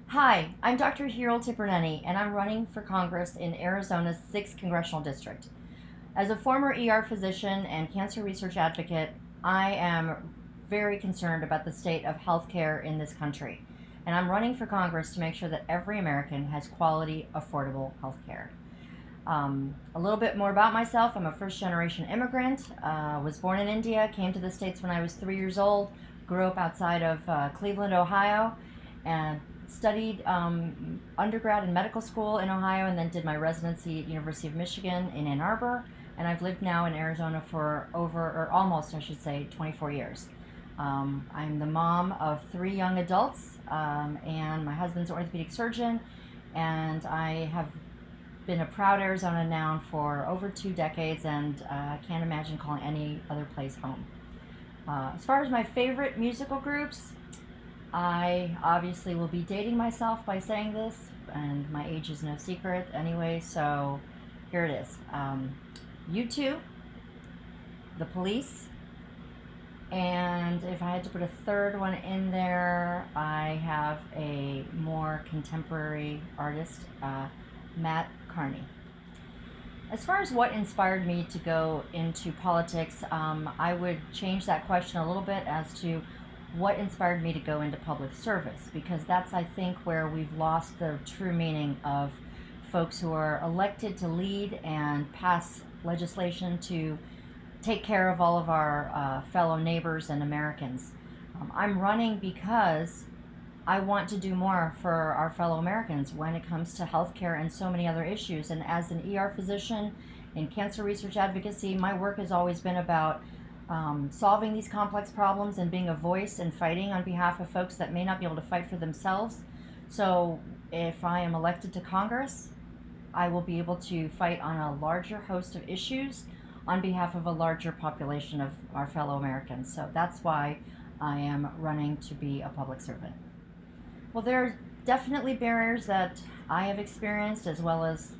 Hi, I'm Dr. Hiral Tipirneni, and I'm running for Congress in Arizona's 6th Congressional District. As a former ER physician and cancer research advocate, I am very concerned about the state of healthcare in this country, and I'm running for Congress to make sure that every American has quality, affordable healthcare. A little bit more about myself. I'm a first generation immigrant, was born in India, came to the States when I was 3 years old, grew up outside of Cleveland, Ohio, and studied undergrad and medical school in Ohio, and then did my residency at University of Michigan in Ann Arbor. And I've lived now in Arizona for or almost, I should say, 24 years. I'm the mom of 3 young adults, and my husband's an orthopedic surgeon, and I have been a proud Arizona noun for over 2 decades, and can't imagine calling any other place home. As far as my favorite musical groups, I obviously will be dating myself by saying this, and my age is no secret anyway, so here it is. U2, The Police, and if I had to put a third one in there, I have a more contemporary artist, Matt Carney. As far as what inspired me to go into politics, I would change that question a little bit as to what inspired me to go into public service, because that's, I think, where we've lost the true meaning of folks who are elected to lead and pass legislation to take care of all of our fellow neighbors and Americans. I'm running because I want to do more for our fellow Americans when it comes to healthcare and so many other issues. And as an ER physician in cancer research advocacy, my work has always been about solving these complex problems and being a voice and fighting on behalf of folks that may not be able to fight for themselves. So if I am elected to Congress, I will be able to fight on a larger host of issues on behalf of a larger population of our fellow Americans. So that's why I am running to be a public servant. Well, there are definitely barriers that I have experienced, as well as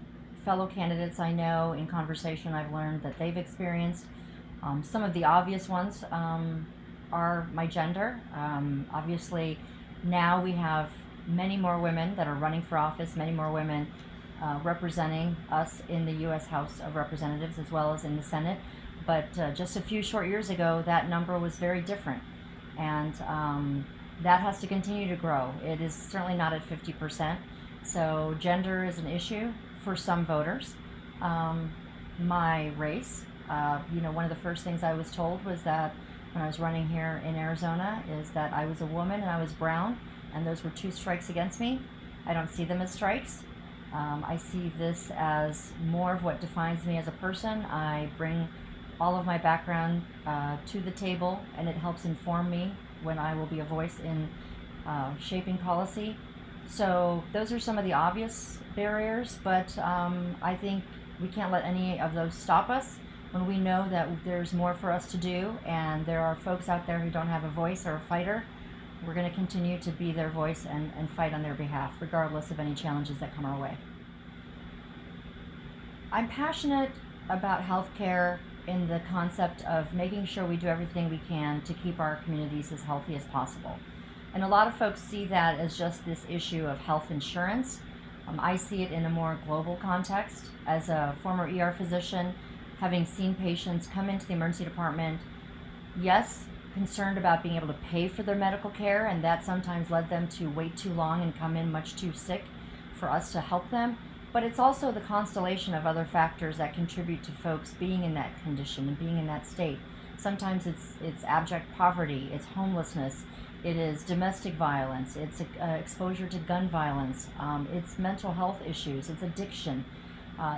fellow candidates I know in conversation I've learned that they've experienced. Some of the obvious ones are my gender. Obviously, now we have many more women that are running for office, many more women representing us in the U.S. House of Representatives as well as in the Senate. But just a few short years ago, that number was very different. And that has to continue to grow. It is certainly not at 50%. So gender is an issue for some voters. My race, one of the first things I was told was that when I was running here in Arizona is that I was a woman and I was brown, and those were 2 strikes against me. I don't see them as strikes. I see this as more of what defines me as a person. I bring all of my background to the table, and it helps inform me when I will be a voice in shaping policy. So those are some of the obvious barriers, but I think we can't let any of those stop us when we know that there's more for us to do, and there are folks out there who don't have a voice or a fighter. We're going to continue to be their voice and fight on their behalf, regardless of any challenges that come our way. I'm passionate about healthcare in the concept of making sure we do everything we can to keep our communities as healthy as possible. And a lot of folks see that as just this issue of health insurance. I see it in a more global context. As a former ER physician, having seen patients come into the emergency department, yes, concerned about being able to pay for their medical care, and that sometimes led them to wait too long and come in much too sick for us to help them. But it's also the constellation of other factors that contribute to folks being in that condition and being in that state. Sometimes it's abject poverty, it's homelessness, it is domestic violence, it's exposure to gun violence, it's mental health issues, it's addiction.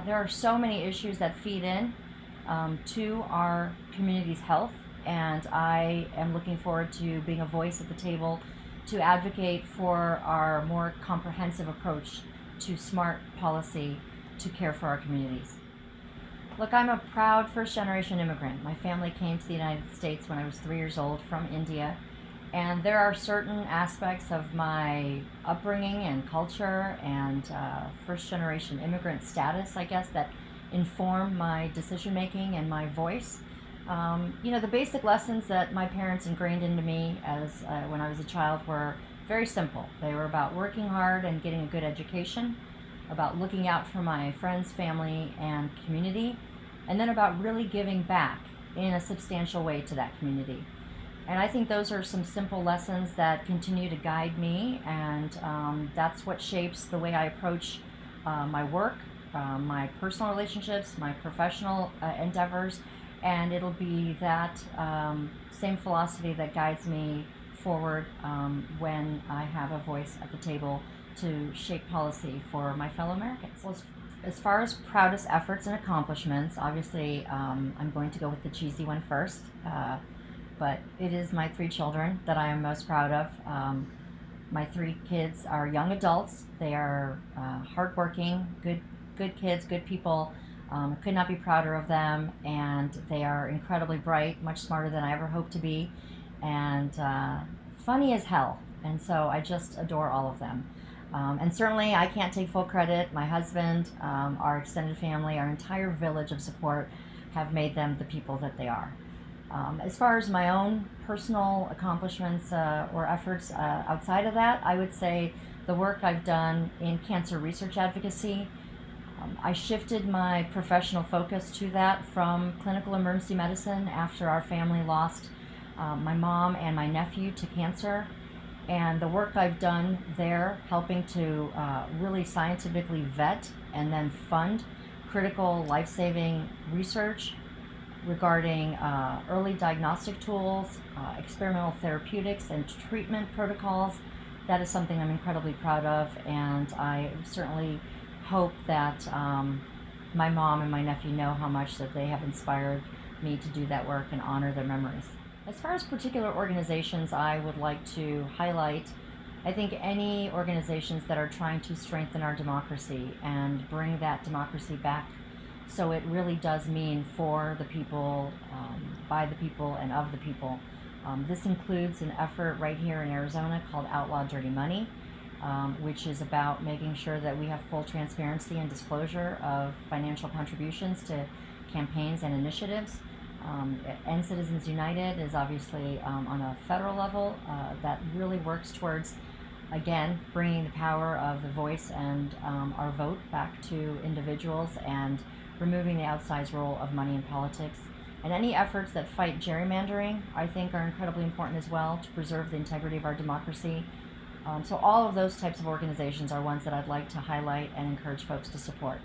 There are so many issues that feed in to our community's health, and I am looking forward to being a voice at the table to advocate for our more comprehensive approach to smart policy to care for our communities. Look, I'm a proud first-generation immigrant. My family came to the United States when I was 3 years old from India, and there are certain aspects of my upbringing and culture and first-generation immigrant status, I guess, that inform my decision-making and my voice. The basic lessons that my parents ingrained into me as when I was a child were very simple. They were about working hard and getting a good education, about looking out for my friends, family, and community, and then about really giving back in a substantial way to that community. And I think those are some simple lessons that continue to guide me, and that's what shapes the way I approach my work, my personal relationships, my professional endeavors, and it'll be that same philosophy that guides me forward when I have a voice at the table to shape policy for my fellow Americans. Well, as far as proudest efforts and accomplishments, obviously I'm going to go with the cheesy one first. But it is my 3 children that I am most proud of. My 3 kids are young adults. They are hardworking, good kids, good people. Could not be prouder of them, and they are incredibly bright, much smarter than I ever hoped to be, and funny as hell. And so I just adore all of them. And certainly I can't take full credit. My husband, our extended family, our entire village of support have made them the people that they are. As far as my own personal accomplishments or efforts outside of that, I would say the work I've done in cancer research advocacy. I shifted my professional focus to that from clinical emergency medicine after our family lost my mom and my nephew to cancer. And the work I've done there, helping to really scientifically vet and then fund critical life-saving research regarding early diagnostic tools, experimental therapeutics, and treatment protocols. That is something I'm incredibly proud of, and I certainly hope that my mom and my nephew know how much that they have inspired me to do that work and honor their memories. As far as particular organizations I would like to highlight, I think any organizations that are trying to strengthen our democracy and bring that democracy back so it really does mean for the people, by the people, and of the people. This includes an effort right here in Arizona called Outlaw Dirty Money, which is about making sure that we have full transparency and disclosure of financial contributions to campaigns and initiatives. End Citizens United is obviously on a federal level that really works towards, again, bringing the power of the voice and our vote back to individuals and removing the outsized role of money in politics. And any efforts that fight gerrymandering, I think, are incredibly important as well to preserve the integrity of our democracy. So all of those types of organizations are ones that I'd like to highlight and encourage folks to support.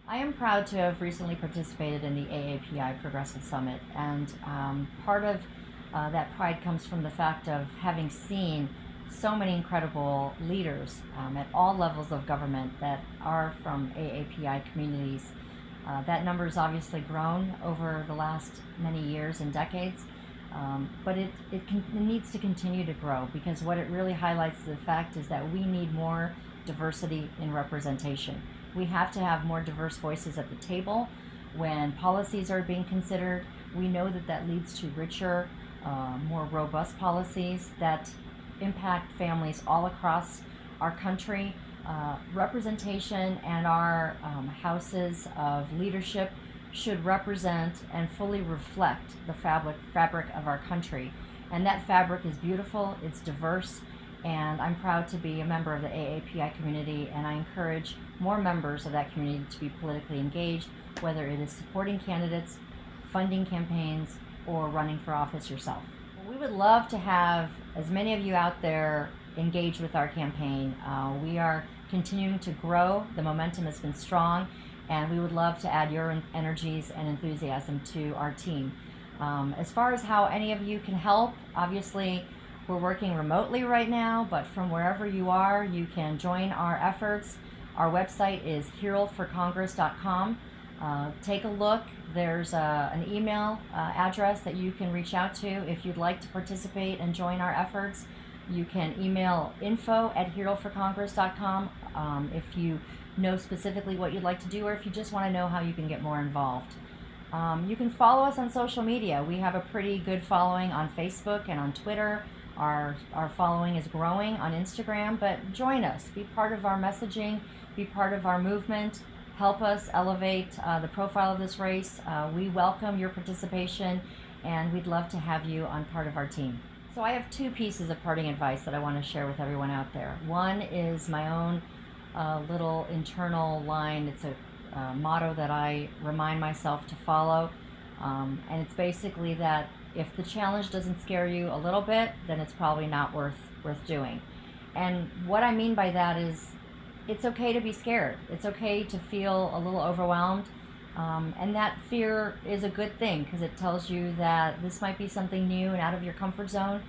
I am proud to have recently participated in the AAPI Progressive Summit, and part of that pride comes from the fact of having seen so many incredible leaders at all levels of government that are from AAPI communities. That number has obviously grown over the last many years and decades, but it needs to continue to grow, because what it really highlights the fact is that we need more diversity in representation. We have to have more diverse voices at the table when policies are being considered. We know that that leads to richer, more robust policies that impact families all across our country. Representation and our houses of leadership should represent and fully reflect the fabric of our country. And that fabric is beautiful, it's diverse, and I'm proud to be a member of the AAPI community, and I encourage more members of that community to be politically engaged, whether it is supporting candidates, funding campaigns, or running for office yourself. We would love to have as many of you out there engaged with our campaign. We are continuing to grow. The momentum has been strong, and we would love to add your energies and enthusiasm to our team. As far as how any of you can help, obviously we're working remotely right now, but from wherever you are, you can join our efforts. Our website is hiralforcongress.com. Take a look. There's an email address that you can reach out to if you'd like to participate and join our efforts. You can email info@hiralforcongress.com if you know specifically what you'd like to do, or if you just want to know how you can get more involved. You can follow us on social media. We have a pretty good following on Facebook and on Twitter. Our following is growing on Instagram, but join us. Be part of our messaging. Be part of our movement. help us elevate the profile of this race. We welcome your participation, and we'd love to have you on part of our team. So I have two pieces of parting advice that I want to share with everyone out there. One is my own little internal line. It's a motto that I remind myself to follow, and it's basically that if the challenge doesn't scare you a little bit, then it's probably not worth doing. And what I mean by that is it's okay to be scared. It's okay to feel a little overwhelmed. And that fear is a good thing because it tells you that this might be something new and out of your comfort zone,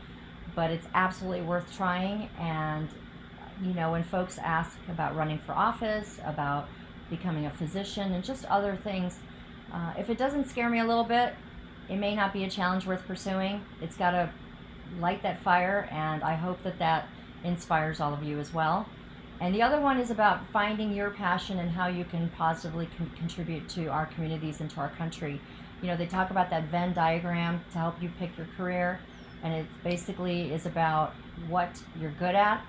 but it's absolutely worth trying. And, you know, when folks ask about running for office, about becoming a physician, and just other things, if it doesn't scare me a little bit, it may not be a challenge worth pursuing. It's got to light that fire, and I hope that that inspires all of you as well. And the other one is about finding your passion and how you can positively contribute to our communities and to our country. You know, they talk about that Venn diagram to help you pick your career, and it basically is about what you're good at,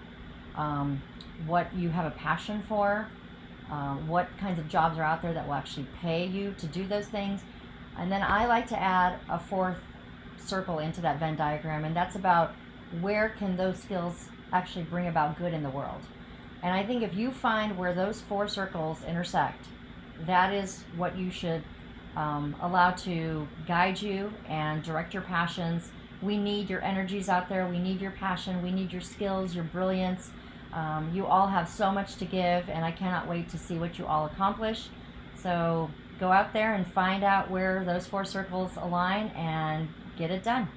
what you have a passion for, what kinds of jobs are out there that will actually pay you to do those things. And then I like to add a fourth circle into that Venn diagram, and that's about where can those skills actually bring about good in the world. And I think if you find where those four circles intersect, that is what you should allow to guide you and direct your passions. We need your energies out there. We need your passion. We need your skills, your brilliance. You all have so much to give, and I cannot wait to see what you all accomplish. So go out there and find out where those four circles align and get it done.